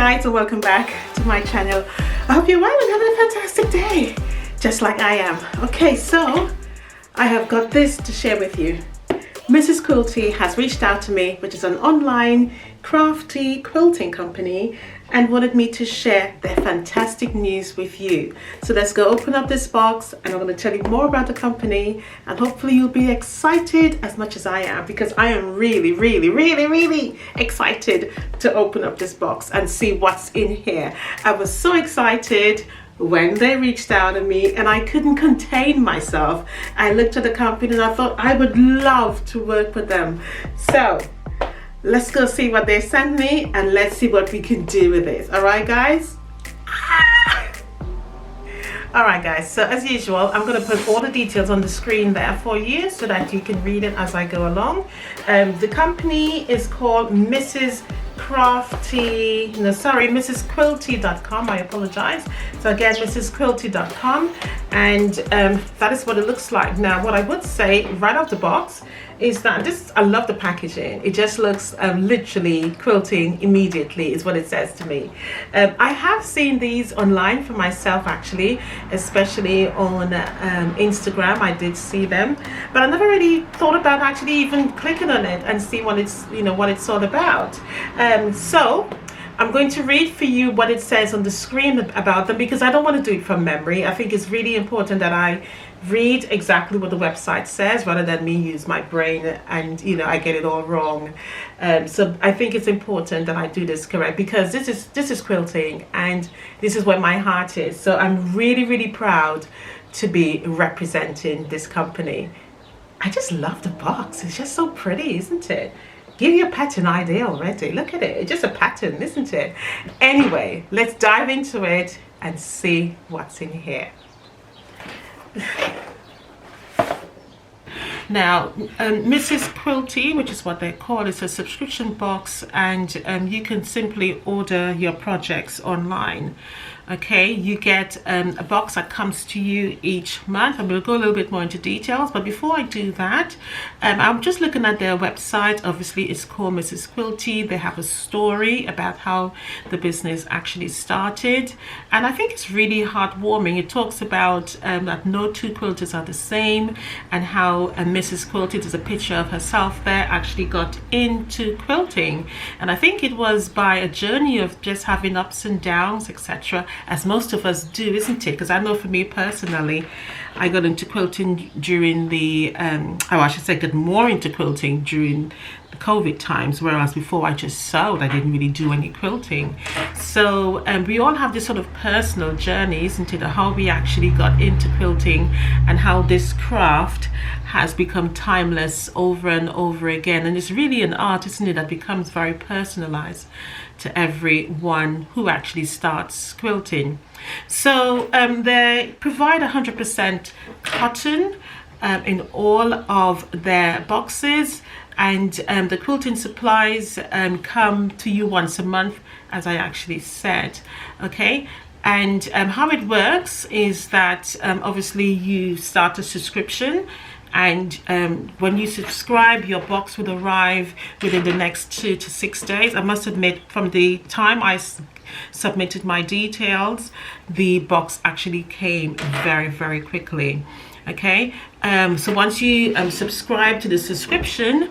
guys, and welcome back to my channel. I hope you're well and having a fantastic day, just like I am. Okay, so I have got this to share with you. Mrs. Quilty has reached out to me, which is an online crafty quilting company, and wanted me to share their fantastic news with you. So let's go open up this box, and I'm going to tell you more about the company, and hopefully you'll be excited as much as I am, because I am really excited to open up this box and see what's in here. I was so excited when they reached out to me, and I couldn't contain myself. I looked at the company and I thought I would love to work with them. So let's go see what they sent me, and let's see what we can do with this. All right, guys? All right, guys, so as usual, I'm going to put all the details on the screen there for you so that you can read it as I go along. The company is called Mrs. Quilty.com. I apologize. So again, mrsquilty.com, and that is what it looks like. Now, what I would say right out the box is that I love the packaging. It just looks literally quilting immediately is what it says to me. I have seen these online for myself, actually, especially on Instagram. I did see them, but I never really thought about actually even clicking on it and see what it's what it's all about. So I'm going to read for you what it says on the screen about them, because I don't want to do it from memory. I think it's really important that I read exactly what the website says rather than me use my brain and I get it all wrong. So I think it's important that I do this correct, because this is quilting and this is where my heart is. So I'm really proud to be representing this company. I just love the box. It's just so pretty, isn't it? Give your pet an idea already. Look at it. It's just a pattern, isn't it? Anyway, let's dive into it and see what's in here. Now, Mrs. Quilty, which is what they call, is a subscription box, and you can simply order your projects online. Okay, you get a box that comes to you each month. I'm going to go a little bit more into details, but before I do that, I'm just looking at their website. Obviously, it's called Mrs. Quilty. They have a story about how the business actually started, and I think it's really heartwarming. It talks about that no two quilters are the same, and how Mrs. Quilty, there's a picture of herself there, actually got into quilting. And I think it was by a journey of just having ups and downs, etc., as most of us do, isn't it? Because I know for me personally, I got into quilting during the I should say got more into quilting during the COVID times, whereas before I just sewed. I didn't really do any quilting. So we all have this sort of personal journey, isn't it, of how we actually got into quilting and how this craft has become timeless over and over again. And it's really an art, isn't it, that becomes very personalized to everyone who actually starts quilting. So they provide 100% cotton in all of their boxes, and the quilting supplies come to you once a month, as I actually said. Okay, and how it works is that obviously you start a subscription, and when you subscribe, your box will arrive within the next 2 to 6 days. I must admit, from the time I submitted my details, the box actually came very quickly. Okay, so once you subscribe to the subscription,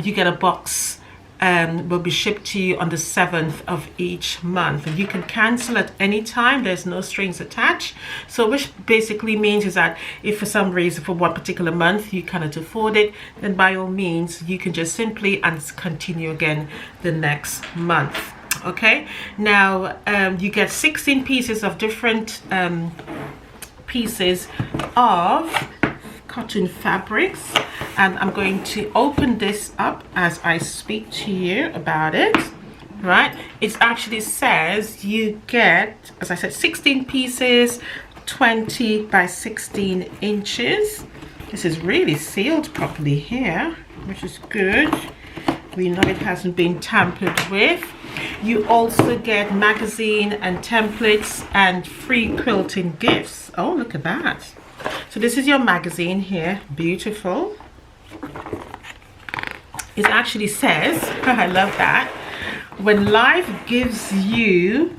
you get a box will be shipped to you on the 7th of each month, and you can cancel at any time. There's no strings attached. So which basically means is that if for some reason for one particular month you cannot afford it, then by all means you can just simply continue again the next month. Okay, now you get 16 pieces of different pieces of cotton fabrics, and I'm going to open this up as I speak to you about it. Right, it actually says you get, as I said, 16 pieces, 20 by 16 inches. This is really sealed properly here, which is good. We know it hasn't been tampered with. You also get magazine and templates and free quilting gifts. Oh, look at that. So this is your magazine here. Beautiful. It actually says, I love that, when life gives you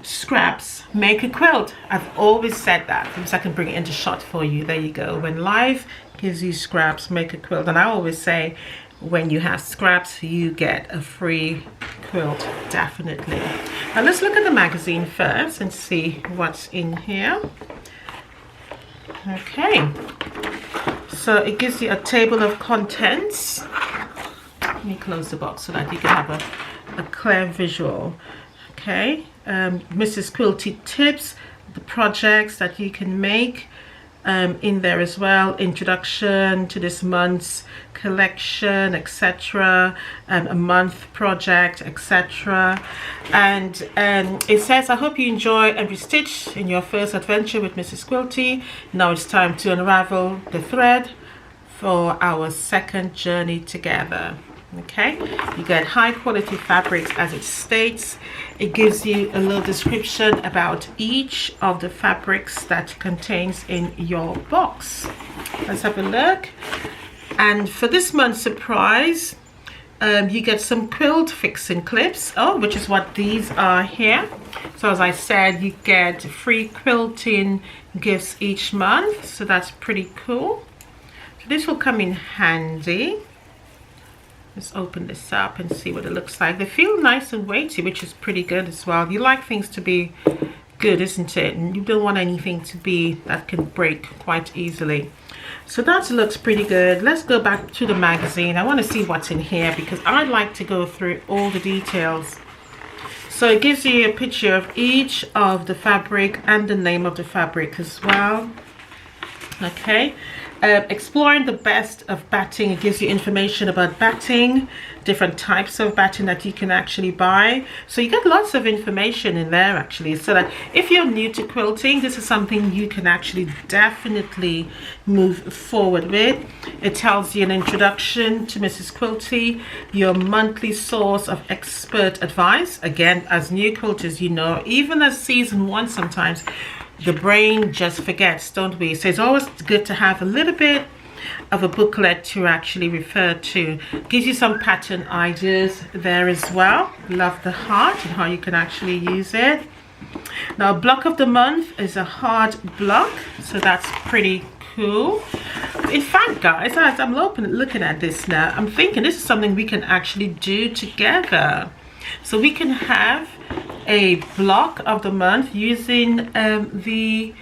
scraps, make a quilt. I've always said that. So I can bring it into shot for you. There you go. When life gives you scraps, make a quilt. And I always say, when you have scraps, you get a free quilt, definitely. Now let's look at the magazine first and see what's in here. Okay, so it gives you a table of contents. Let me close the box so that you can have a clear visual. Okay, Mrs. Quilty tips, the projects that you can make in there as well. Introduction to this month's collection, etc. A month project, etc. And it says, I hope you enjoy every stitch in your first adventure with Mrs. Quilty. Now it's time to unravel the thread for our second journey together. Okay, you get high quality fabrics as it states. It gives you a little description about each of the fabrics that contains in your box. Let's have a look. And for this month's surprise, you get some quilt fixing clips, which is what these are here. So as I said, you get free quilting gifts each month, so that's pretty cool. So this will come in handy. Let's open this up and see what it looks like. They feel nice and weighty, which is pretty good as well. You like things to be good, isn't it? And you don't want anything to be that can break quite easily. So that looks pretty good. Let's go back to the magazine. I want to see what's in here because I'd like to go through all the details. So it gives you a picture of each of the fabric and the name of the fabric as well. Okay. Exploring the best of batting. It gives you information about batting, different types of batting that you can actually buy. So you get lots of information in there actually, so that if you're new to quilting, this is something you can actually definitely move forward with. It tells you an introduction to Mrs. Quilty, your monthly source of expert advice. Again, as new quilters, you know, even as season one, sometimes the brain just forgets, don't we? So it's always good to have a little bit of a booklet to actually refer to. Gives you some pattern ideas there as well. Love the heart and how you can actually use it. Now, block of the month is a hard block, so that's pretty cool. In fact, guys, as I'm looking at this now, I'm thinking this is something we can actually do together. So we can have a block of the month using the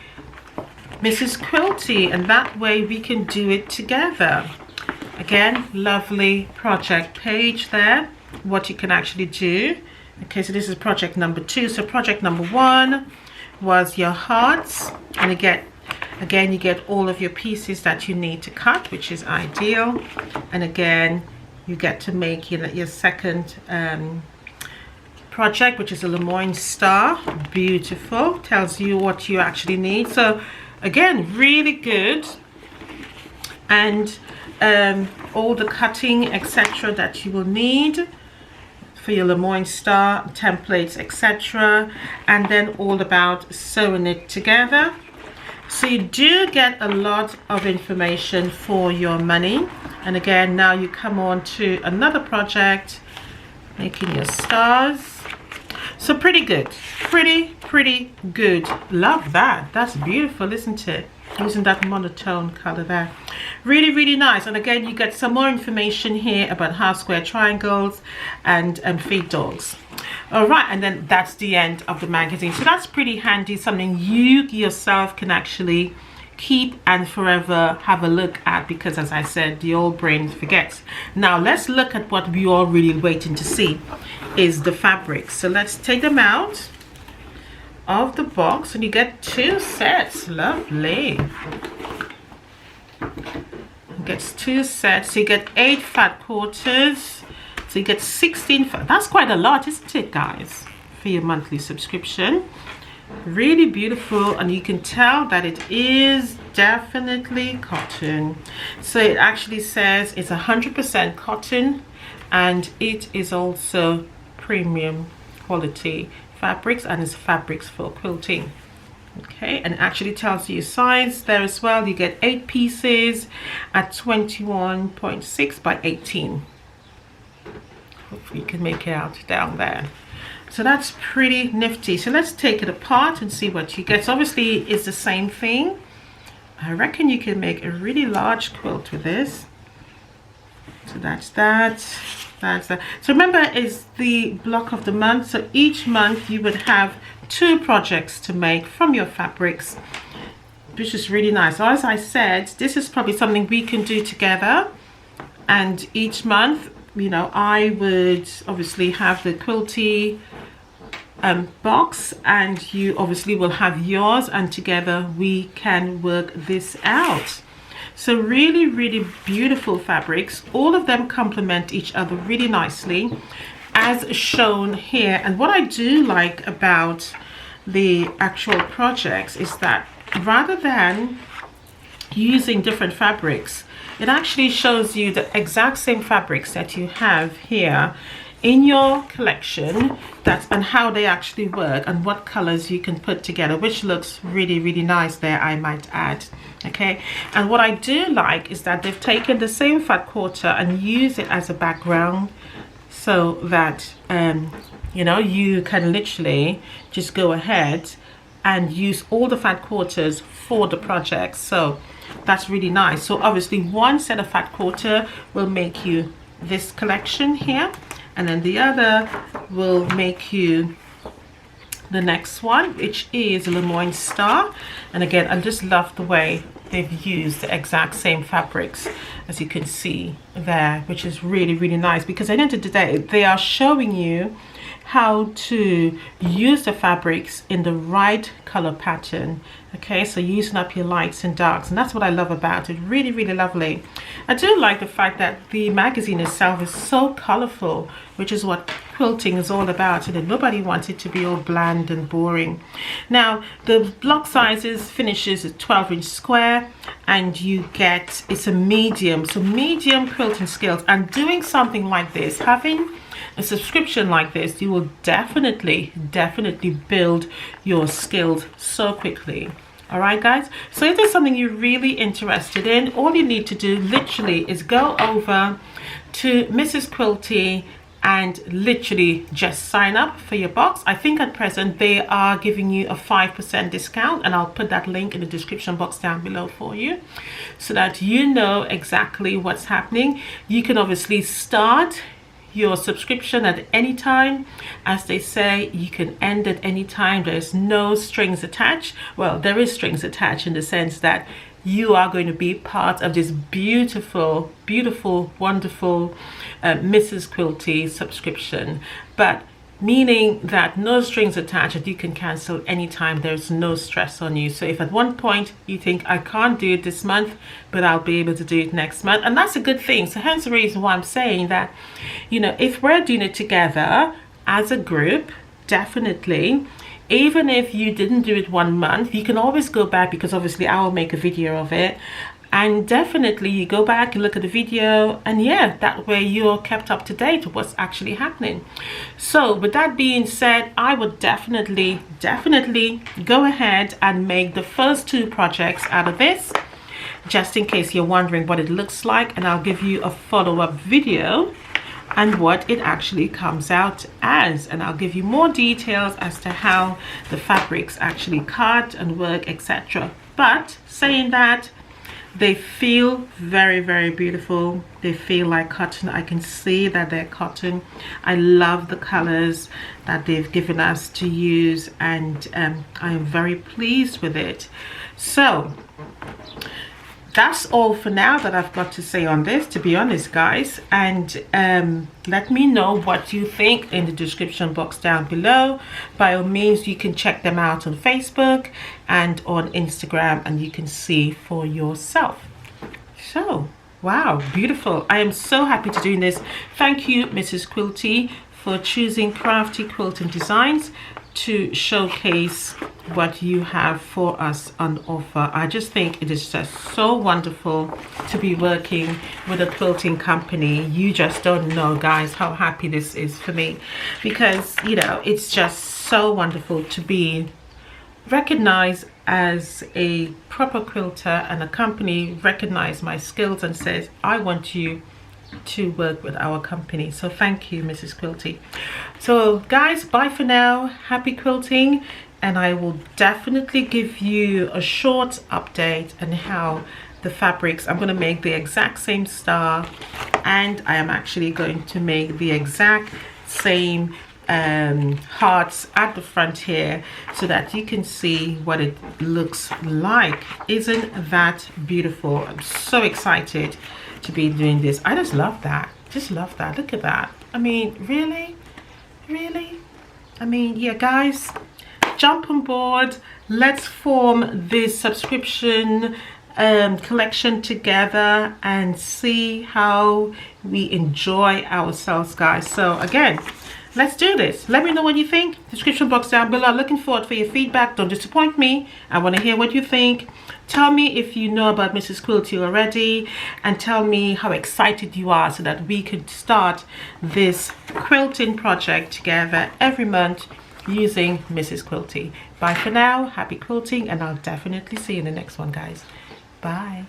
Mrs. Quilty, and that way we can do it together. Again, lovely project page there, what you can actually do. Okay, so this is project number 2. So project number 1 was your hearts, and again you get all of your pieces that you need to cut, which is ideal. And again, you get to make your second project, which is a Lemoyne star. Beautiful. Tells you what you actually need. So again, really good. And all the cutting, etc., that you will need for your Lemoyne star templates, etc., and then all about sewing it together. So you do get a lot of information for your money. And again, now you come on to another project, making your stars. So pretty good, pretty good. Love that. That's beautiful, isn't it? Using that monotone color there. Really nice. And again, you get some more information here about half square triangles and feed dogs. All right, and then that's the end of the magazine. So that's pretty handy, something you yourself can actually keep and forever have a look at, because as I said, the old brain forgets. Now let's look at what we all really waiting to see, is the fabrics. So let's take them out of the box, and you get 2 sets. Lovely. It gets 2 sets. So you get 8 fat quarters. So you get 16. That's quite a lot, isn't it, guys, for your monthly subscription? Really beautiful, and you can tell that it is definitely cotton. So it actually says it's 100% cotton, and it is also premium quality fabrics, and it's fabrics for quilting. Okay, and it actually tells you size there as well. You get 8 pieces at 21.6 by 18. You can make it out down there. So that's pretty nifty. So let's take it apart and see what you get. So obviously it's the same thing. I reckon you can make a really large quilt with this. So that's that. That's that. So remember, it's the block of the month. So each month you would have 2 projects to make from your fabrics, which is really nice. So as I said, this is probably something we can do together. And each month, you know, I would obviously have the Quilty box, and you obviously will have yours, and together we can work this out. So really, really beautiful fabrics. All of them complement each other really nicely, as shown here. And what I do like about the actual projects is that rather than using different fabrics, it actually shows you the exact same fabrics that you have here in your collection, and how they actually work and what colors you can put together, which looks really, really nice there, I might add. Okay, and what I do like is that they've taken the same fat quarter and used it as a background, so that you know, you can literally just go ahead and use all the fat quarters for the project. So that's really nice. So obviously one set of fat quarter will make you this collection here, and then the other will make you the next one, which is a Lemoyne Star. And again, I just love the way they've used the exact same fabrics, as you can see there, which is really, really nice, because at the end of the day they are showing you how to use the fabrics in the right color pattern. Okay, so using up your lights and darks, and that's what I love about it. Really, really lovely. I do like the fact that the magazine itself is so colorful, which is what quilting is all about, and nobody wants it to be all bland and boring. Now the block sizes finishes at 12-inch square, and you get, it's a medium, so medium quilting skills. And doing something like this, having a subscription like this, you will definitely build your skills so quickly. All right, guys, so if there's something you're really interested in, all you need to do literally is go over to MRS Quilty and literally just sign up for your box. I think at present they are giving you a 5% discount, and I'll put that link in the description box down below for you, so that you know exactly what's happening. You can obviously start your subscription at any time. As they say, you can end at any time. There's no strings attached. Well, there is strings attached in the sense that you are going to be part of this beautiful, wonderful MRS Quilty subscription, but meaning that no strings attached, that you can cancel anytime. There's no stress on you. So if at one point you think, I can't do it this month, but I'll be able to do it next month, and that's a good thing. So hence the reason why I'm saying that, you know, if we're doing it together as a group, definitely, even if you didn't do it 1 month, you can always go back, because obviously I will make a video of it, and definitely you go back and look at the video, and yeah, that way you're kept up to date with what's actually happening. So with that being said, I would definitely go ahead and make the first 2 projects out of this, just in case you're wondering what it looks like, and I'll give you a follow-up video and what it actually comes out as, and I'll give you more details as to how the fabrics actually cut and work, etc. But saying that, they feel very beautiful. They feel like cotton. I can see that they're cotton. I love the colors that they've given us to use, and I am very pleased with it. So that's all for now that I've got to say on this, to be honest, guys. And let me know what you think in the description box down below. By all means, you can check them out on Facebook and on Instagram, and you can see for yourself. So wow, beautiful. I am so happy to do this. Thank you, MRS Quilty, for choosing Crafty Quilting Designs to showcase what you have for us on offer. I just think it is just so wonderful to be working with a quilting company. You just don't know, guys, how happy this is for me, because, you know, it's just so wonderful to be recognized as a proper quilter, and a company recognize my skills and says, I want you to work with our company. So thank you, Mrs. Quilty. So guys, bye for now. Happy quilting, and I will definitely give you a short update on how the fabrics, I'm going to make the exact same star, and I am actually going to make the exact same hearts at the front here, so that you can see what it looks like. Isn't that beautiful? I'm so excited to be doing this. I just love that. Just love that. Look at that. I mean, really, I mean, yeah, guys, jump on board. Let's form this subscription collection together and see how we enjoy ourselves, guys. So again, let's do this. Let me know what you think. Description box down below. Looking forward for your feedback. Don't disappoint me. I want to hear what you think. Tell me if you know about Mrs. Quilty already, and tell me how excited you are so that we could start this quilting project together every month using Mrs. Quilty. Bye for now. Happy quilting, and I'll definitely see you in the next one, guys. Bye.